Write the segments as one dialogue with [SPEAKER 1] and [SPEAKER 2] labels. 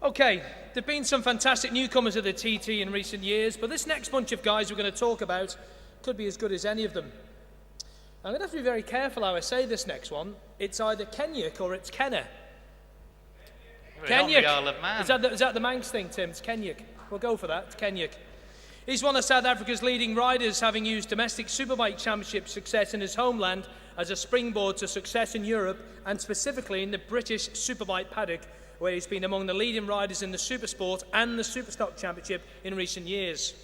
[SPEAKER 1] Okay, there've been some fantastic newcomers of the TT in recent years, but this next bunch of guys we're going to talk about could be as good as any of them. I'm going to have to be very careful how I say this next one. It's either Kenyuk or it's Kenner. Kenyuk. Is that the Manx thing, Tim? It's Kenyuk. We'll go for that. It's Kenyuk. He's one of South Africa's leading riders, having used domestic Superbike Championship success in his homeland as a springboard to success in Europe, and specifically in the British Superbike paddock, where he's been among the leading riders in the Supersport and the Superstock Championship in recent years.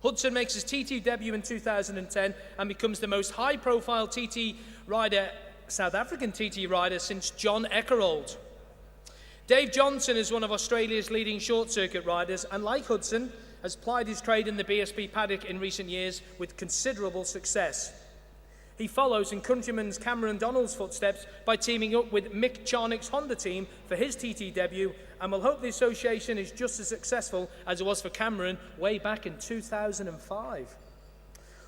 [SPEAKER 1] Hudson makes his TT debut in 2010 and becomes the most high-profile TT rider, South African TT rider, since John Eckerold. Dave Johnson is one of Australia's leading short-circuit riders, and like Hudson, has plied his trade in the BSB paddock in recent years with considerable success. He follows in countryman Cameron Donald's footsteps by teaming up with Mick Charnock's Honda team for his TT debut, and will hope the association is just as successful as it was for Cameron way back in 2005.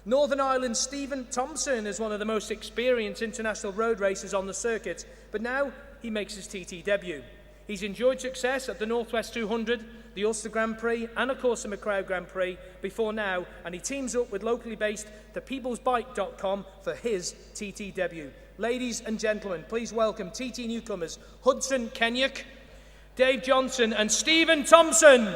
[SPEAKER 1] Northern Ireland's Stephen Thompson is one of the most experienced international road racers on the circuit, but now he makes his TT debut. He's enjoyed success at the Northwest 200, the Ulster Grand Prix, and of course the McCraw Grand Prix before now, and he teams up with locally based thepeoplesbike.com for his TT debut. Ladies and gentlemen, please welcome TT newcomers Hudson Kenyuk, Dave Johnson and Stephen Thompson.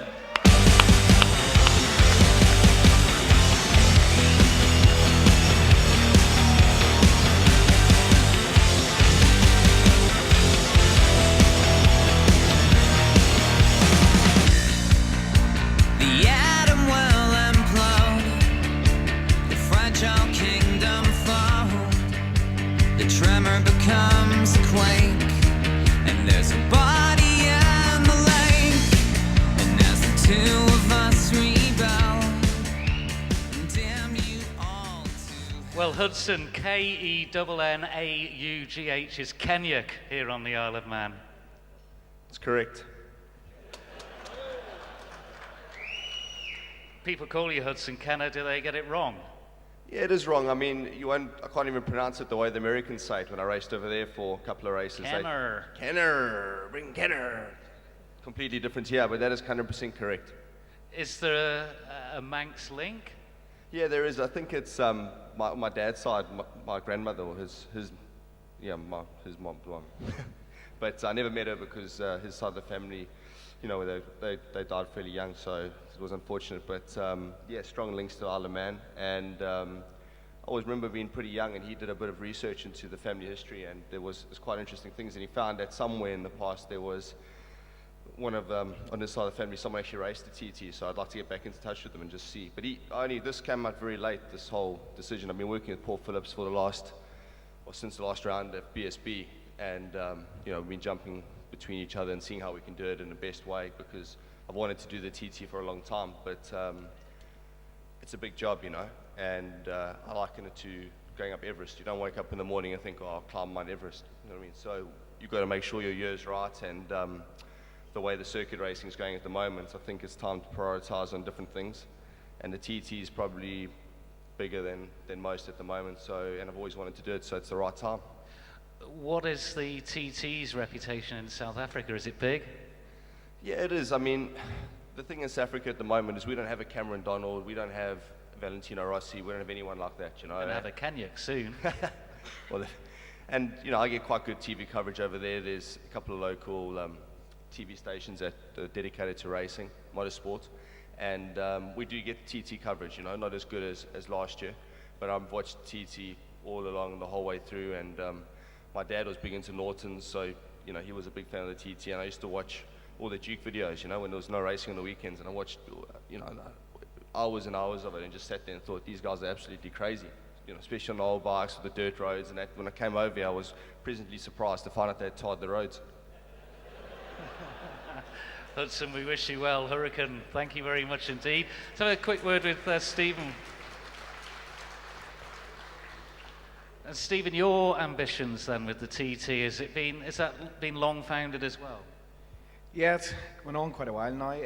[SPEAKER 2] Becomes a quake, and there's a body in the lake, and as the two of us rebel, damn you all to...
[SPEAKER 3] Well, Hudson, K-E-N-N-A-U-G-H, is Kenyuk here on the Isle of Man.
[SPEAKER 4] That's correct.
[SPEAKER 3] People call you Hudson Kenner, do they get it wrong?
[SPEAKER 4] Yeah, it is wrong. I mean, I can't even pronounce it the way the Americans say it when I raced over there for a couple of races.
[SPEAKER 3] Kenner.
[SPEAKER 4] Kenner, bring Kenner. Completely different here, but that is 100% correct.
[SPEAKER 3] Is there a Manx link?
[SPEAKER 4] Yeah, there is. I think it's my dad's side, my grandmother, or his mom. But I never met her because his side of the family, they died fairly young, so it was unfortunate. But yeah, strong links to Isle of Man, and I always remember being pretty young, and he did a bit of research into the family history, and there was quite interesting things, and he found that somewhere in the past there was one of on this side of the family, someone actually raced the TT, so I'd like to get back into touch with them and just see. But this came out very late, this whole decision. I've been working with Paul Phillips since the last round at BSB, and we've been jumping between each other and seeing how we can do it in the best way, because I've wanted to do the TT for a long time, but it's a big job, and I liken it to going up Everest. You don't wake up in the morning and think, oh, I'll climb Mount Everest, you know what I mean? So you've got to make sure your year's right, and the way the circuit racing is going at the moment, I think it's time to prioritize on different things, and the TT is probably bigger than most at the moment, and I've always wanted to do it, so it's the right time.
[SPEAKER 3] What is the TT's reputation in South Africa? Is it big?
[SPEAKER 4] Yeah, it is. I mean, the thing in South Africa at the moment is we don't have a Cameron Donald, we don't have Valentino Rossi, we don't have anyone like that,
[SPEAKER 3] We're going to have a Kenyuk soon.
[SPEAKER 4] Well, and I get quite good TV coverage over there. There's a couple of local TV stations that are dedicated to racing, motorsport, and we do get TT coverage, not as good as last year, but I've watched TT all along the whole way through, and my dad was big into Nortons, so he was a big fan of the TT, and I used to watch all the Duke videos, when there was no racing on the weekends, and I watched, hours and hours of it, and just sat there and thought, these guys are absolutely crazy, especially on the old bikes with the dirt roads, and that. When I came over here, I was pleasantly surprised to find out they had tarred the roads.
[SPEAKER 3] Hudson, we wish you well. Hurricane, thank you very much indeed. Let's have a quick word with Stephen. Stephen, your ambitions then with the TT, has that been long founded as well?
[SPEAKER 5] Yeah, it's going on quite a while now. I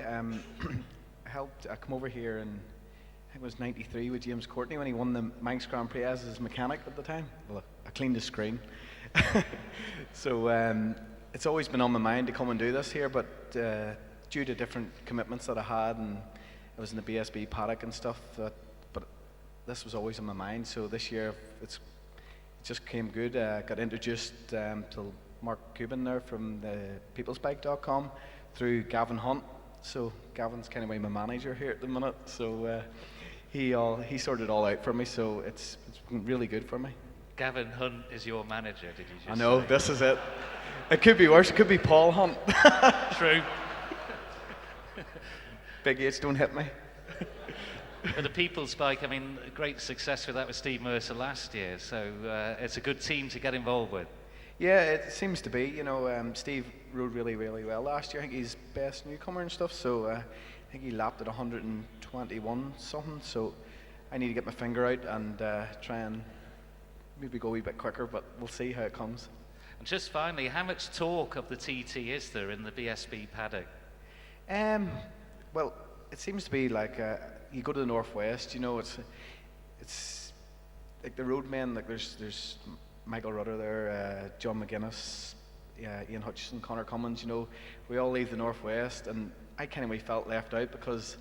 [SPEAKER 5] come over here in, I think it was 93 with James Courtney when he won the Manx Grand Prix as his mechanic at the time. Well, I cleaned his screen. So it's always been on my mind to come and do this here, but due to different commitments that I had, and I was in the BSB paddock and stuff, but this was always on my mind. So this year it just came good. Got introduced to Mark Cuban there from the peoplesbike.com through Gavin Hunt. So Gavin's kind of my manager here at the minute. So he sorted it all out for me. So it's been really good for me.
[SPEAKER 3] Gavin Hunt is your manager, did you just
[SPEAKER 5] I know,
[SPEAKER 3] say?
[SPEAKER 5] this is it. It could be worse. It could be Paul Hunt.
[SPEAKER 3] True.
[SPEAKER 5] Big H, don't hit me.
[SPEAKER 3] But the People's Bike, I mean, great success with that with Steve Mercer last year. So it's a good team to get involved with.
[SPEAKER 5] Yeah, it seems to be. You know, Steve rode really, really well last year. I think he's best newcomer and stuff. So I think he lapped at 121 something. So I need to get my finger out and try and maybe go a wee bit quicker. But we'll see how it comes.
[SPEAKER 3] And just finally, how much talk of the TT is there in the BSB paddock?
[SPEAKER 5] Well, it seems to be like you go to the northwest. You know, it's like the roadmen. Like there's Michael Rudder there, John McGuinness, Ian Hutchison, Connor Cummins. You know, we all leave the northwest, and I kind of felt left out because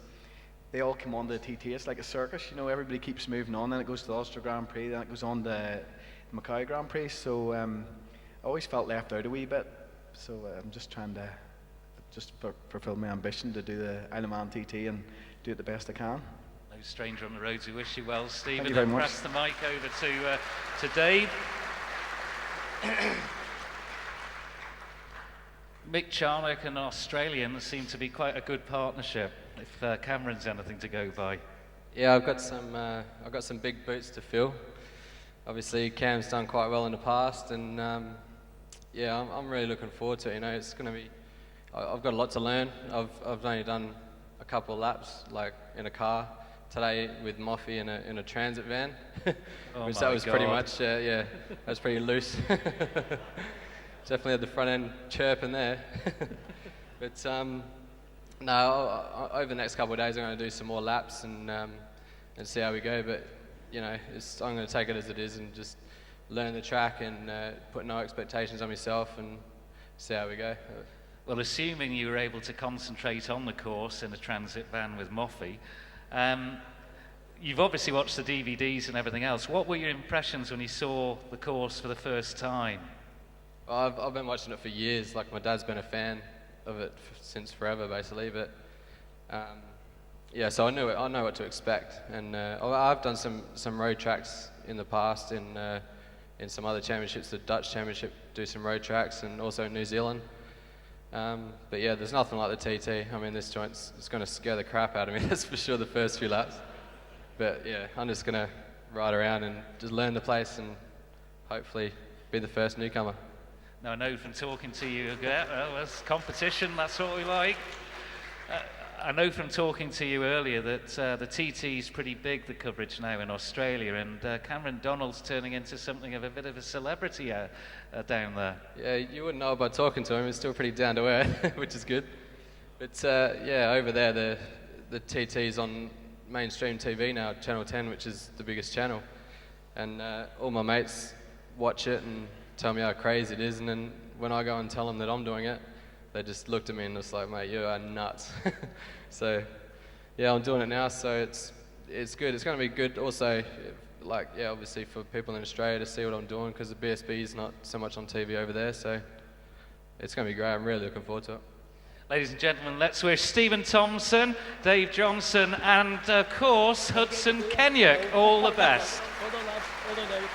[SPEAKER 5] they all come on to the TT. It's like a circus. You know, everybody keeps moving on. Then it goes to the Ulster Grand Prix. Then it goes on to the Mackay Grand Prix. So I always felt left out a wee bit. So I'm just trying to fulfill my ambition to do the Isle of Man TT and do it the best I can.
[SPEAKER 3] No stranger on the roads. We wish you well, Stephen.
[SPEAKER 5] Thank you very
[SPEAKER 3] and
[SPEAKER 5] much.
[SPEAKER 3] pass the mic over to Dave. Mick Charnock and Australian seem to be quite a good partnership. If Cameron's anything to go by.
[SPEAKER 6] Yeah, I've got some big boots to fill. Obviously, Cam's done quite well in the past, and yeah, I'm really looking forward to it. You know, it's going to be. I've got a lot to learn. I've only done a couple of laps, like in a car today with Moffy in a transit van,
[SPEAKER 3] Oh
[SPEAKER 6] which
[SPEAKER 3] my
[SPEAKER 6] that was pretty
[SPEAKER 3] God.
[SPEAKER 6] much that was pretty loose. Definitely had the front end chirping there. But no, over the next couple of days I'm going to do some more laps and see how we go. But you know, I'm going to take it as it is and just learn the track and put no expectations on myself and see how we go.
[SPEAKER 3] Well, assuming you were able to concentrate on the course in a transit van with Moffy, you've obviously watched the DVDs and everything else. What were your impressions when you saw the course for the first time?
[SPEAKER 6] Well, I've been watching it for years. Like my dad's been a fan of it since forever, basically. But yeah, so I know what to expect. And I've done some road tracks in the past in some other championships, the Dutch Championship, do some road tracks, and also in New Zealand. But yeah, there's nothing like the TT. I mean, this joint's going to scare the crap out of me, that's for sure, the first few laps. But yeah, I'm just going to ride around and just learn the place and hopefully be the first newcomer.
[SPEAKER 3] Now, I know from talking to you, well, that's competition, that's what we like. I know from talking to you earlier that the TT's pretty big, the coverage now in Australia, and Cameron Donald's turning into something of a bit of a celebrity down there.
[SPEAKER 6] Yeah, you wouldn't know by talking to him. He's still pretty down to earth, which is good. But yeah, over there, the TT's on mainstream TV now, Channel 10, which is the biggest channel. And all my mates watch it and tell me how crazy it is. And then when I go and tell them that I'm doing it, they just looked at me and was like, mate, you are nuts. So yeah, I'm doing it now, so it's good. It's going to be good also, like, yeah, obviously for people in Australia to see what I'm doing, because the BSB is not so much on TV over there, so it's going to be great. I'm really looking forward to it.
[SPEAKER 3] Ladies and gentlemen, let's wish Stephen Thompson, Dave Johnson, and of course Hudson Kenyuk all the best.
[SPEAKER 1] Well done, lads. Well done, David.